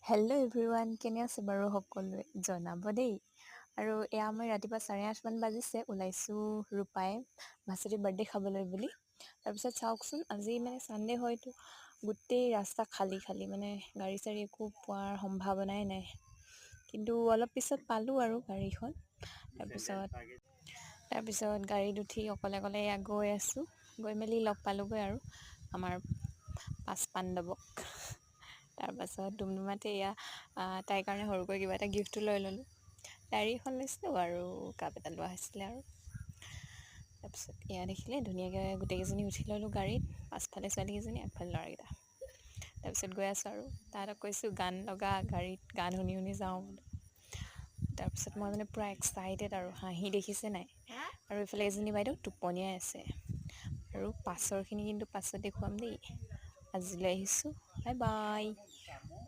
Hello' everyone, কেনে আছে বাৰু সকলোৱে জনাব দেই। আৰু এয়া মই ৰাতিপুৱা 8:30মান বাজিছে ওলাইছোঁ ৰূপাই ভাস্বতীৰ বাৰ্থডে খাবলৈ বুলি। তাৰপিছত চাওকচোন, আজি মানে ছানডে হয়তো গোটেই ৰাস্তা খালী খালী, মানে গাড়ী চাড়ী একো পোৱাৰ সম্ভাৱনাই নাই। কিন্তু অলপ পিছত পালোঁ আৰু গাড়ীখন। তাৰপিছত গাড়ীত উঠি অকলে অকলে এয়া গৈ আছোঁ। গৈ মেলি লগ পালোঁগৈ আৰু আমাৰ পাঁচ পাণ্ডৱক। তাৰপাছত ডুমডুমাতে এয়া তাইৰ কাৰণে সৰুকৈ কিবা এটা গিফ্টো লৈ ল'লোঁ। ডায়েৰী এখন লৈছিলোঁ আৰু কাপ এটা লোৱা হৈছিলে আৰু। তাৰপিছত এয়া দেখিলে ধুনীয়াকৈ গোটেইকেইজনী উঠি ল'লোঁ গাড়ীত, পাছফালে ছোৱালীকেইজনী আগফালে ল'ৰাকেইটা। তাৰপিছত গৈ আছোঁ আৰু তাহাঁতক কৈছোঁ গান লগা, গাড়ীত গান শুনি শুনি যাওঁ বোলো। তাৰপিছত মই মানে পূৰা এক্সাইটেড আৰু হাঁহি দেখিছে নাই। আৰু এইফালে এজনী বাইদেউ টোপনিয়াই আছে। আৰু পাছৰখিনি কিন্তু পাছত দেখুৱাম দেই। আজিলৈ আহিছোঁ, বাই বাই।